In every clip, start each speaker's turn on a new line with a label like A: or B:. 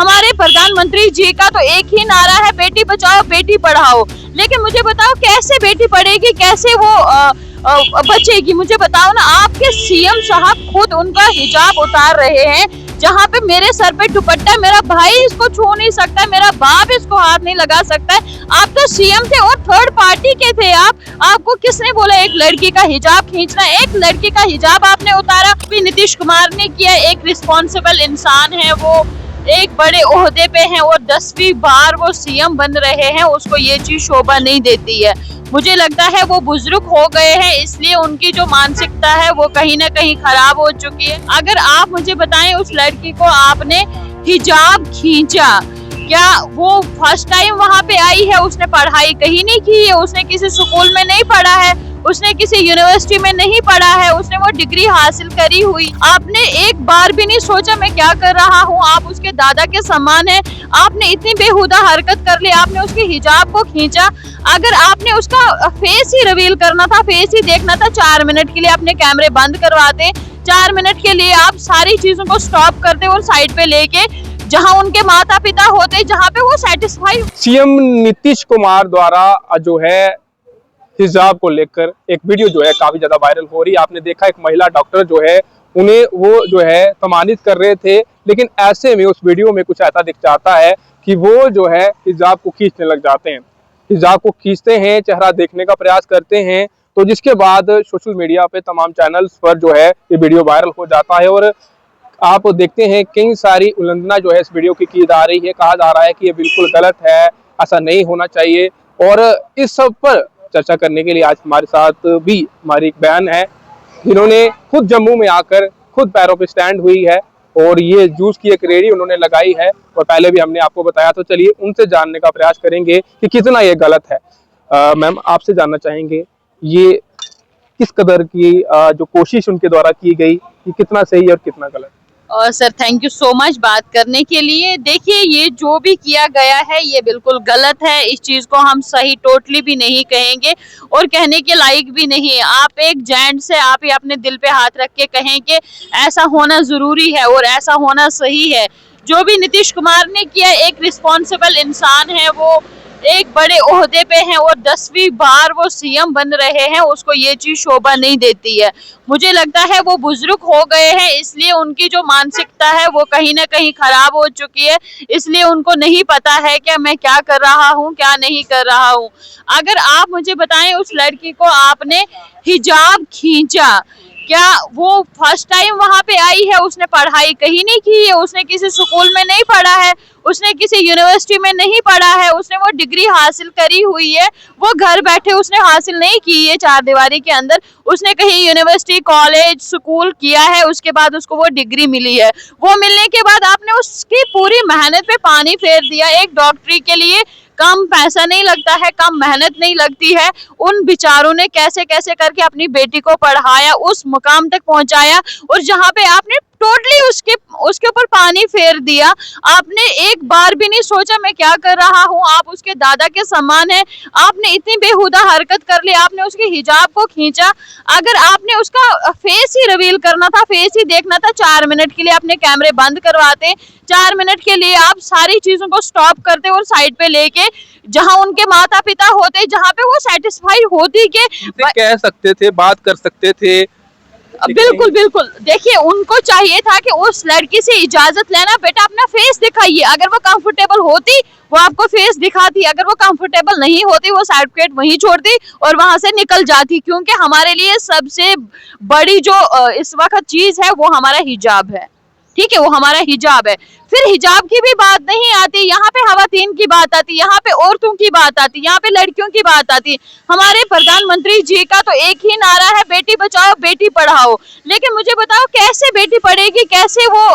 A: हमारे प्रधानमंत्री जी का तो एक ही नारा है, बेटी बचाओ बेटी पढ़ाओ। लेकिन मुझे बताओ कैसे बेटी पढ़ेगी, कैसे वो बचेगी? मुझे बताओ ना। आपके सीएम साहब खुद उनका हिजाब उतार रहे हैं, जहाँ पे मेरे सर पे दुपट्टा, मेरा भाई इसको छू नहीं सकता, मेरा बाप इसको हाथ नहीं लगा सकता है। आप तो सीएम थे और थर्ड पार्टी के थे। आपको किसने बोला एक लड़की का हिजाब खींचना? एक लड़की का हिजाब आपने उतारा भी नीतीश कुमार ने किया। एक रिस्पॉन्सिबल इंसान है, वो एक बड़े ओहदे पे हैं और 10वीं बार वो सीएम बन रहे हैं, उसको ये चीज शोभा नहीं देती है। मुझे लगता है वो बुजुर्ग हो गए हैं, इसलिए उनकी जो मानसिकता है वो कहीं ना कहीं खराब हो चुकी है। अगर आप मुझे बताएं, उस लड़की को आपने हिजाब खींचा, क्या वो फर्स्ट टाइम वहाँ पे आई है? उसने पढ़ाई कहीं नहीं की है, उसने किसी स्कूल में नहीं पढ़ा है, उसने किसी यूनिवर्सिटी में नहीं पढ़ा है, उसने वो डिग्री हासिल करी हुई। आपने एक बार भी नहीं सोचा मैं क्या कर रहा हूँ? आप उसके दादा के समान है, आपने इतनी बेहुदा हरकत कर ली, आपने उसके हिजाब को खींचा। अगर आपने उसका फेस ही रिवील करना था, फेस ही देखना था, 4 मिनट के लिए अपने कैमरे बंद करवाते, 4 मिनट के लिए आप सारी चीजों को स्टॉप करते और साइड पे लेके जहां उनके माता पिता होते, जहां पे वो सेटिस्फाई।
B: सीएम नीतीश कुमार द्वारा जो है हिजाब को लेकर एक वीडियो जो है काफी ज्यादा वायरल हो रही है। आपने देखा एक महिला डॉक्टर जो है उन्हें वो जो है सम्मानित कर रहे थे, लेकिन ऐसे में उस वीडियो में कुछ ऐसा दिख जाता है कि वो जो है हिजाब को खींचने लग जाते हैं, हिजाब को खींचते हैं, चेहरा देखने का प्रयास करते हैं। तो जिसके बाद सोशल मीडिया पे तमाम चैनल्स पर जो है ये वीडियो वायरल हो जाता है और आप देखते हैं कई सारी उल्लंघना जो है इस वीडियो की जा रही है। कहा जा रहा है कि ये बिल्कुल गलत है, ऐसा नहीं होना चाहिए। और इस सब पर चर्चा करने के लिए आज हमारे साथ भी हमारी एक बहन है, जिन्होंने खुद जम्मू में आकर खुद पैरों पे स्टैंड हुई है और ये जूस की एक रेहड़ी उन्होंने लगाई है और पहले भी हमने आपको बताया। तो चलिए उनसे जानने का प्रयास करेंगे कि कितना ये गलत है। मैम, आपसे जानना चाहेंगे ये किस कदर की जो कोशिश उनके द्वारा की गई, ये कितना सही और कितना गलत?
A: और sir thank you so much बात करने के लिए। देखिए, ये जो भी किया गया है ये बिल्कुल गलत है। इस चीज को हम सही टोटली भी नहीं कहेंगे और कहने के लायक भी नहीं है। आप एक जेंट्स है, आप ही अपने दिल पे हाथ रख के कहें कि ऐसा होना जरूरी है और ऐसा होना सही है। जो भी नीतीश कुमार ने किया, एक रिस्पॉन्सिबल इंसान है, वो एक बड़े ओहदे पे हैं और 10वीं बार वो सीएम बन रहे हैं, उसको ये चीज शोभा नहीं देती है। मुझे लगता है वो बुजुर्ग हो गए हैं, इसलिए उनकी जो मानसिकता है वो कहीं ना कहीं खराब हो चुकी है। इसलिए उनको नहीं पता है कि मैं क्या कर रहा हूँ, क्या नहीं कर रहा हूँ। अगर आप मुझे बताएं, उस लड़की को आपने हिजाब खींचा, क्या वो फर्स्ट टाइम वहाँ पे आई है? उसने पढ़ाई कहीं नहीं की है, उसने किसी स्कूल में नहीं पढ़ा है, उसने किसी यूनिवर्सिटी में नहीं पढ़ा है, उसने वो डिग्री हासिल करी हुई है, वो घर बैठे उसने हासिल नहीं की है 4 दीवारी के अंदर। उसने कहीं यूनिवर्सिटी, कॉलेज, स्कूल किया है, उसके बाद उसको वो डिग्री मिली है। वो मिलने के बाद आपने उसकी पूरी मेहनत पे पानी फेर दिया। एक डॉक्टरी के लिए कम पैसा नहीं लगता है, कम मेहनत नहीं लगती है। उन बेचारों ने कैसे कैसे करके अपनी बेटी को पढ़ाया, उस मुकाम तक पहुंचाया, और जहां पे आपने टोटली उसके ऊपर पानी फेर दिया। आपने एक बार भी नहीं सोचा मैं क्या कर रहा हूँ? आप उसके दादा के समान है, आपने इतनी बेहुदा हरकत कर ली, आपने उसके हिजाब को खींचा। अगर आपने उसका फेस ही रिवील करना था, फेस ही देखना था, 4 मिनट के लिए अपने कैमरे बंद करवाते, 4 मिनट के लिए आप सारी चीजों को स्टॉप करते और साइड पे लेके जहां उनके माता पिता होते, जहां पे वो सेटिस्फाई होती कि
B: कह सकते थे, बात कर सकते थे।
A: बिल्कुल बिल्कुल। देखिए, उनको चाहिए था कि उस लड़की से इजाजत लेना, बेटा अपना फेस दिखाइए। अगर वो कंफर्टेबल होती वो आपको फेस दिखाती, अगर वो कंफर्टेबल नहीं होती वो सर्टिफिकेट वहीं छोड़ती और वहां से निकल जाती। क्योंकि हमारे लिए सबसे बड़ी जो इस वक्त चीज है वो हमारा हिजाब है, ठीक है, वो हमारा हिजाब है। फिर हिजाब की भी बात नहीं आती, यहाँ पे खवातीन की बात आती, यहाँ पे औरतों की बात आती, यहाँ पे लड़कियों की बात आती। हमारे प्रधानमंत्री जी का तो एक ही नारा है, बेटी बचाओ बेटी पढ़ाओ। लेकिन मुझे बताओ कैसे बेटी पढ़ेगी, कैसे वो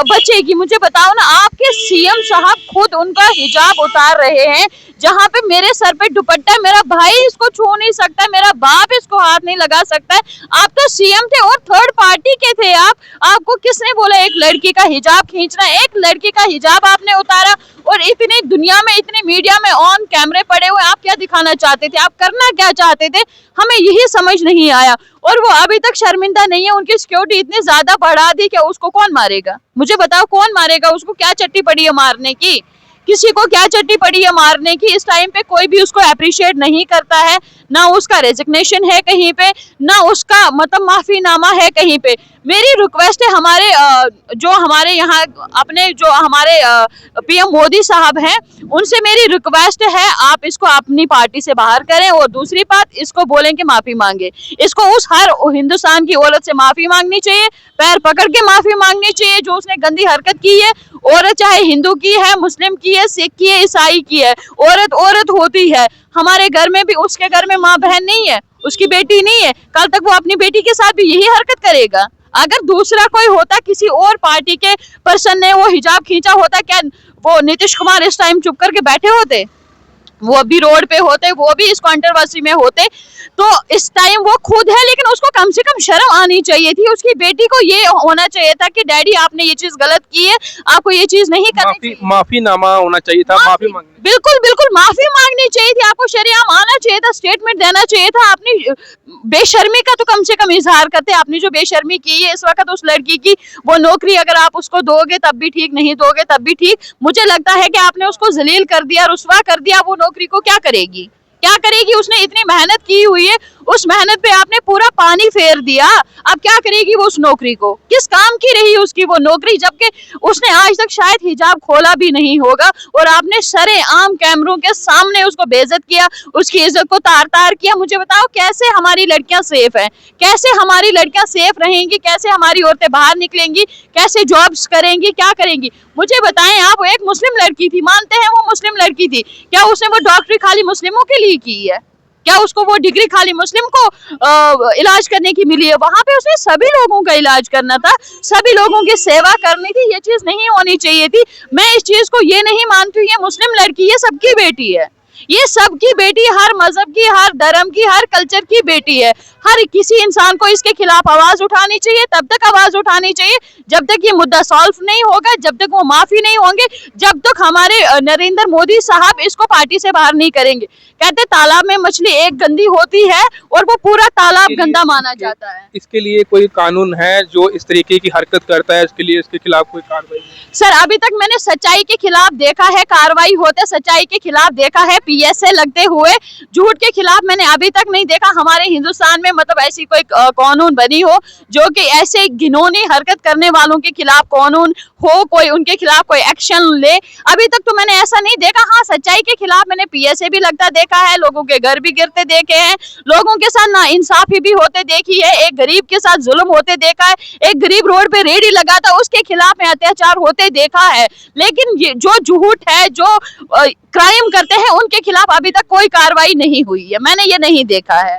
A: बचेगी? मुझे बताओ ना। आपके सीएम साहब खुद उनका हिजाब उतार रहे हैं, जहाँ पे मेरे सर पे दुपट्टा, मेरा भाई इसको छू नहीं सकता, मेरा बाप इसको हाथ नहीं लगा सकता है। आप तो सीएम थे और थर्ड पार्टी के थे। आपको किसने बोला एक लड़की का हिजाब खींचना? एक लड़की का हिजाब आपने उतारा और इतनी दुनिया में, इतने मीडिया में ऑन कैमरे पड़े हुए, आप क्या दिखाना चाहते थे, आप करना क्या चाहते थे, हमें यही समझ नहीं आया। और वो अभी तक शर्मिंदा नहीं है, उनकी सिक्योरिटी इतनी ज्यादा बढ़ा दी कि उसको कौन मारेगा, मुझे बताओ कौन मारेगा उसको, क्या चट्टी पड़ी है मारने की, किसी को क्या चट्टी पड़ी है मारने की। इस टाइम पे कोई भी उसको अप्रिशिएट नहीं करता है, ना उसका रेजिग्नेशन है कहीं पे, ना उसका मतलब माफीनामा है कहीं पे। मेरी रिक्वेस्ट है हमारे जो हमारे यहाँ अपने जो हमारे पीएम मोदी साहब हैं, उनसे मेरी रिक्वेस्ट है, आप इसको अपनी पार्टी से बाहर करें। और दूसरी बात, इसको बोलें कि माफी मांगे, इसको उस हर हिंदुस्तान की औरत से माफी मांगनी चाहिए, पैर पकड़ के माफी मांगनी चाहिए जो उसने गंदी हरकत की है। औरत चाहे हिंदू की है, मुस्लिम की है, सिख की है, ईसाई की है, औरत औरत होती है। हमारे घर में भी, उसके घर में माँ बहन नहीं है, उसकी बेटी नहीं है, कल तक वो अपनी बेटी के साथ भी यही हरकत करेगा। अगर दूसरा कोई होता, किसी और पार्टी के पर्सन ने वो हिजाब खींचा होता, क्या वो नीतीश कुमार इस टाइम चुप करके बैठे होते, वो भी रोड पे होते, वो भी इस कंट्रोवर्सी में होते। तो इस टाइम वो खुद है, लेकिन उसको कम से कम शर्म आनी चाहिए थी, उसकी बेटी को ये होना चाहिए था कि डैडी आपने ये चीज गलत की है, आपको ये चीज नहीं करनी चाहिए।
B: माफीनामा होना चाहिए था, माफी मांगनी,
A: बिल्कुल बिल्कुल माफी मांगनी चाहिए थी, आपको शर्म आना चाहिए था, स्टेटमेंट देना चाहिए था। अपनी बेशर्मी का तो कम से कम इजहार करते, आपने जो बेशर्मी की है इस वक्त उस लड़की की, वो नौकरी अगर आप उसको दोगे तब भी ठीक, नहीं दोगे तब भी ठीक। मुझे लगता है कि आपने उसको जलील कर दिया, रुस्वा कर दिया। वो नौकरी को क्या करेगी, क्या करेगी, उसने इतनी मेहनत की हुई है, उस मेहनत पे आपने पूरा पानी फेर दिया। अब क्या करेगी वो उस नौकरी को, किस काम की रही उसकी वो नौकरी, जबकि उसने आज तक शायद हिजाब खोला भी नहीं होगा। और आपने सरेआम कैमरों के सामने उसको बेइज्जत किया, उसकी इज्जत को तार तार किया। मुझे बताओ कैसे हमारी लड़कियां सेफ हैं, कैसे हमारी लड़कियां सेफ रहेंगी, कैसे हमारी औरतें बाहर निकलेंगी, कैसे जॉब्स करेंगी, क्या करेंगी, मुझे बताएं आप। एक मुस्लिम लड़की थी, मानते हैं वो मुस्लिम लड़की थी, क्या उसने वो डॉक्टरी खाली मुस्लिमों के लिए की है, क्या उसको वो डिग्री खाली मुस्लिम को इलाज करने की मिली है? वहां पे उसने सभी लोगों का इलाज करना था, सभी लोगों की सेवा करनी थी। ये चीज नहीं होनी चाहिए थी। मैं इस चीज को ये नहीं मानती हूँ ये मुस्लिम लड़की, ये सबकी बेटी है, ये सबकी बेटी, हर मजहब की, हर धर्म की, हर कल्चर की बेटी है। हर किसी इंसान को इसके खिलाफ आवाज उठानी चाहिए, तब तक आवाज उठानी चाहिए जब तक ये मुद्दा सॉल्व नहीं होगा, जब तक वो माफी नहीं होंगे, जब तक हमारे नरेंद्र मोदी साहब इसको पार्टी से बाहर नहीं करेंगे। कहते तालाब में मछली एक गंदी होती है और वो पूरा तालाब गंदा माना जाता है।
B: इसके लिए कोई कानून है जो इस तरीके की हरकत करता है, इसके लिए इसके खिलाफ कोई कार्रवाई?
A: सर अभी तक मैंने सच्चाई के खिलाफ देखा है कार्रवाई होते, सच्चाई के खिलाफ देखा है पीएसए लगते हुए, झूठ के खिलाफ मैंने अभी तक नहीं देखा हमारे हिंदुस्तान में मतलब ऐसी कोई कानून बनी हो जो कि ऐसे घिनौनी हरकत करने वालों के खिलाफ कानून हो, कोई उनके खिलाफ कोई एक्शन ले। अभी तक तो मैंने ऐसा नहीं देखा। हाँ, सच्चाई के खिलाफ मैंने पीएसए भी लगता देखा है, लोगों के घर भी गिरते देखे हैं, लोगों के साथ नाइंसाफी भी होते देखी है, एक गरीब के साथ जुल्म होते देखा है, एक गरीब रोड पे रेहड़ी लगाता उसके खिलाफ में अत्याचार होते देखा है। लेकिन ये जो झूठ है, जो क्राइम करते हैं, उनके खिलाफ अभी तक कोई कार्रवाई नहीं हुई है, मैंने ये नहीं देखा है।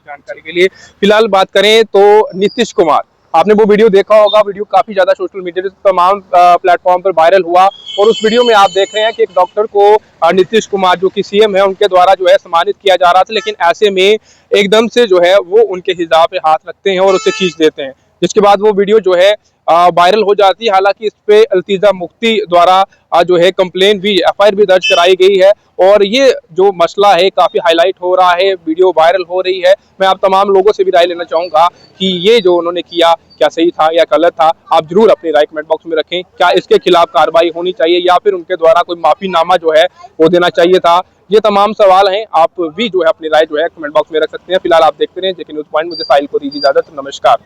B: जानकारी के लिए फिलहाल बात करें तो नीतीश कुमार, आपने वो वीडियो देखा होगा, वीडियो काफी ज्यादा सोशल मीडिया तमाम प्लेटफॉर्म पर वायरल हुआ और उस वीडियो में आप देख रहे हैं कि एक डॉक्टर को नीतीश कुमार जो कि सीएम है उनके द्वारा जो है सम्मानित किया जा रहा था, लेकिन ऐसे में एकदम से जो है वो उनके हिजाब पे हाथ रखते हैं और उसे खींच देते हैं, जिसके बाद वो वीडियो जो है वायरल हो जाती है। हालांकि इस पे अल्तीजा मुफ्ती द्वारा जो है कंप्लेन भी, एफआईआर भी दर्ज कराई गई है और ये जो मसला है काफी हाईलाइट हो रहा है, वीडियो वायरल हो रही है। मैं आप तमाम लोगों से भी राय लेना चाहूंगा कि ये जो उन्होंने किया क्या सही था या गलत था। आप जरूर अपनी राय कमेंट बॉक्स में रखें, क्या इसके खिलाफ कार्रवाई होनी चाहिए या फिर उनके द्वारा कोई माफीनामा जो है वो देना चाहिए था। ये तमाम सवाल हैं, आप भी जो है अपनी राय जो है कमेंट बॉक्स में रख सकते हैं। फिलहाल आप देखते रहे जेके न्यूज़ पॉइंट। मुझे साहिल को दीजिए इजाजत, नमस्कार।